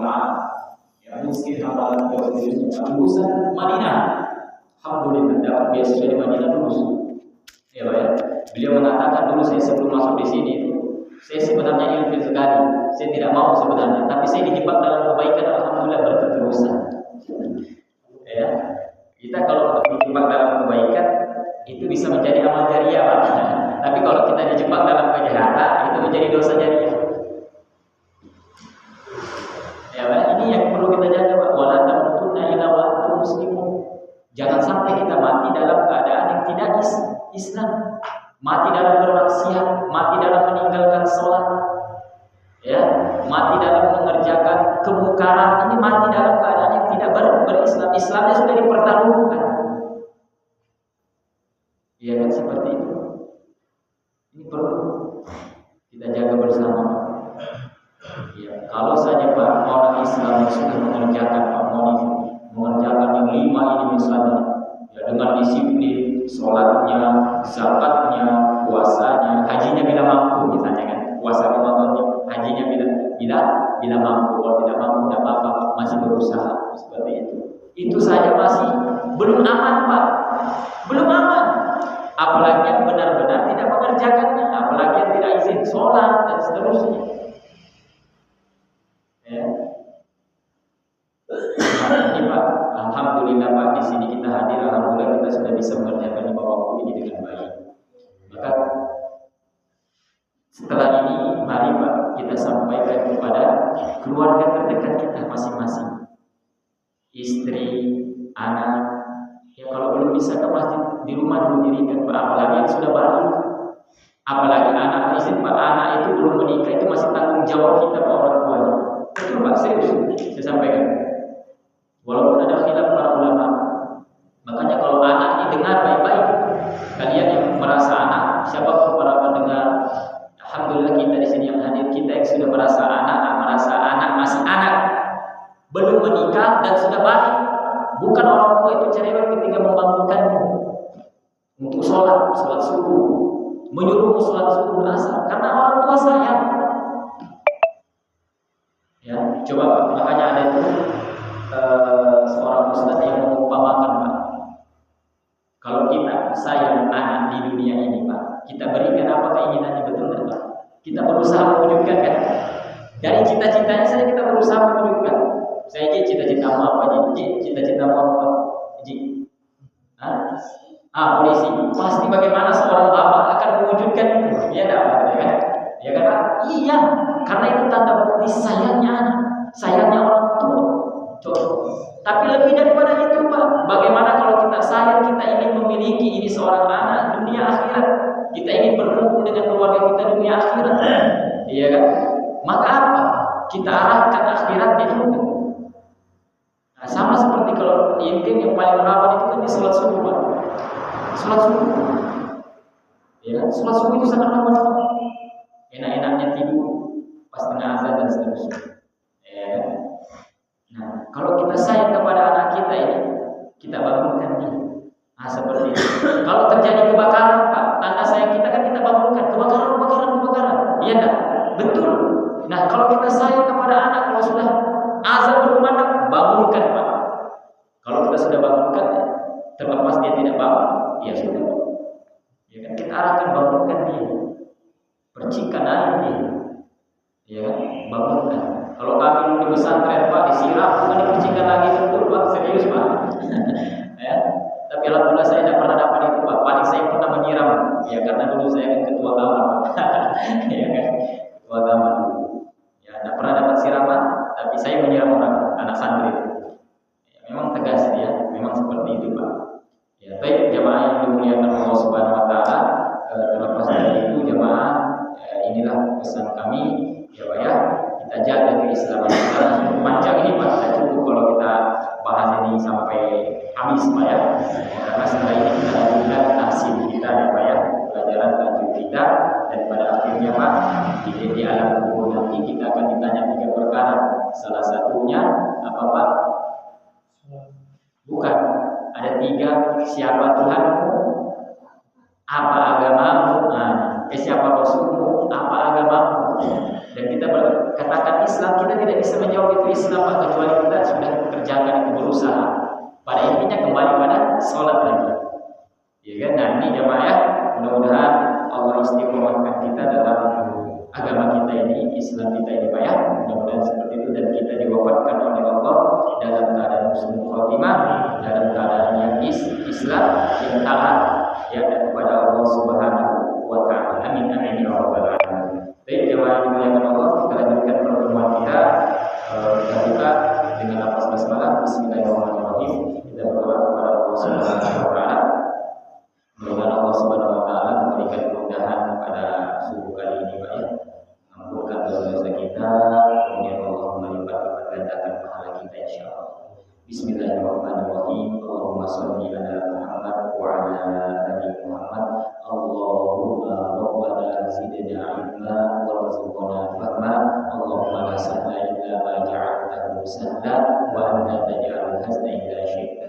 taala. Ya, miskin hamalan lulusan Madinah. Alhamdulillah dapat beasiswa di Madinah lulus. Ya, Pak ya. Beliau mengatakan dulu saya sebelum masuk di sini itu saya sebenarnya ilfil sekali. Saya tidak mau sebenarnya, tapi saya dijebak dalam kebaikan, alhamdulillah berterusan. Ya. Kita kalau dijebak dalam kebaikan itu bisa menjadi amal jariah, Pak. Tapi kalau kita dijebak dalam kejahatan itu menjadi dosa jariah. Ya, Pak, ini yang perlu kita jaga, Pak. Wala tamutunna illa wa antum muslimun. Jangan sampai kita mati dalam keadaan yang tidak Islam. Mati dalam bermaksiat, mati dalam meninggalkan sholat, ya, mati dalam mengerjakan kemungkaran. Ini mati dalam keadaan yang tidak berislam. Islamnya sudah dipertaruhkan. Ya kan, seperti itu. Ini perlu kita jaga bersama. Ya, kalau saja Pak orang Islam sudah mengerjakan mengerjakan yang 5 ini misalnya, ya, dengan disiplin, sholatnya, zakatnya, puasanya, hajinya bila mampu misalnya kan, puasa Ramadannya, hajinya bila mampu. Kalau tidak mampu tidak apa-apa, masih berusaha seperti itu. Itu saja masih belum aman, Pak, belum aman. Apalagi yang benar-benar tidak mengerjakannya, apalagi yang tidak izin sholat dan seterusnya. Ya. Nah, ini Pak, alhamdulillah Pak, di sini kita hadir, alhamdulillah kita sudah bisa mengerjakan 5 waktu ini dengan baik. Maka setelah ini, mari Pak kita sampaikan kepada keluarga terdekat kita masing-masing, istri, anak. Ya kalau belum bisa ke masjid, di rumah dulu dirikan Pak, apalagi yang sudah balik, apalagi anak istri Pak, anak itu belum menikah, itu masih tanggung jawab kita Pak, orang tuanya. Betul Pak, serius saya sampaikan. Walaupun ada khilaf para ulama, makanya kalau anak ini dengar baik-baik, kalian yang merasa anak, siapapun para pendengar, alhamdulillah kita di sini yang hadir, kita yang sudah merasa anak masih anak, belum menikah dan sudah balik, bukan orang tua itu cerewet ketika membangunkanmu untuk sholat subuh, menyuruhmu sholat subuh asar, karena orang tua sayang. Ya, coba makanya ada itu seorang ustaz yang mengumpamakan, Pak, kalau kita sayang anak di dunia ini Pak, kita berikan apa keinginannya, betul kan Pak? Kita berusaha mewujudkan kan? Dari cita-citanya saja kita berusaha mewujudkan. Saya cita-citamu apa Ji? Cita-citamu apa Ji? Polisi. Pasti bagaimana seorang bapak akan mewujudkan itu? Ya enggak, ya kan? Ya kan Pak? Iya, karena itu tanda bukti sayangnya anak, sayangnya orang tua. Tapi lebih daripada itu Pak, bagaimana kalau kita sayang, kita ingin memiliki ini seorang anak dunia akhirat, kita ingin berkumpul dengan keluarga kita dunia akhirat, iya kan? Maka apa? Kita arahkan akhiratnya juga. Nah, sama seperti kalau yang paling rawan itu kan di sholat subuh Pak. Sholat subuh, ya, sholat subuh itu sangat rawan. Enak-enaknya tidur pas tengah azan dan seterusnya. Ya. Nah, kalau kita sayang kepada anak kita ini, kita bangunkan dia. Nah, seperti itu. Kalau terjadi kebakaran, Pak, tanda sayang kita kan kita bangunkan. Kebakaran. Iya enggak? Betul. Nah, kalau kita sayang kepada anak, kalau sudah azan berkumandang, bangunkan, Pak. Kalau kita sudah bangunkan, terlepas dia tidak bangun, ya sudah. Ya kan? Kita arahkan, bangunkan dia. Percikan air dia. Ya, bangunkan. Kalau kami dulu di pesantren Pak, disiram, bukan dipercikan lagi, betul Pak, serius Pak. Ya, tapi alhamdulillah saya tidak pernah dapat itu Pak. Paling saya pernah menyiram, ya karena dulu saya kan ketua kamar, ya kan, ketua kamar dulu. Ya, tidak pernah dapat siraman, tapi saya menyiram orang, anak santri itu. Ya, memang tegas dia, memang seperti itu Pak. Ya, baik jamaah yang dimuliakan Allah Subhanahu Wa Taala. Terlepas dari itu jamaah, inilah pesan kami, ya Pak ya. Kita jaga keislaman kita. Panjang ini Pak, tidak cukup kalau kita bahas ini sampai habis Pak ya. Karena setelah ini kita lanjutkan tafsir kita ya Pak ya, pelajaran lanjut kita, dan pada akhirnya Pak di alam kubur nanti kita akan ditanya 3 perkara. Salah satunya apa Pak? Bukan, ada 3. Siapa Tuhanmu? Apa agamamu? Siapa Rasulmu? Apa agamamu? Dan kita katakan Islam, kita tidak bisa menjawab itu Islam kecuali kita sudah kerjakan itu, berusaha. Pada intinya kembali pada sholat lagi. Ya kan? Nah ini jamaah ya, mudah-mudahan Allah istiqomahkan kita dalam agama kita ini, Islam kita ini Pak ya. Mudah-mudahan seperti itu dan kita diwafatkan oleh Allah dalam keadaan husnul khotimah, dalam keadaan yang Islam yang taat ya kepada Allah Subhanahu wa taala. Amin amin ya rabbal alamin. Baik jemaah yang dimuliakan Allah, kita lanjutkan pertemuan kita. Kita buka dengan lafaz basmalah. Bismillahirrahmanirrahim. Kita berdoa kepada Allah Subhanahu wa taala. Mudah-mudahan Allah Subhanahu wa taala memberikan kemudahan pada subuh kali ini Pak ya. Mengampunkan dosa-dosa kita, kemudian Allah melipat gandakan pahala kita insyaallah. Bismillahirrahmanirrahim. Allahumma shalli ala Muhammad wa ala ali Muhammad. Allahumma rabbana zidna ilma warzuqna fahma. Allahumma la sahla illa ma ja'altahu sahla wa anta taj'alul hazna idza syi'ta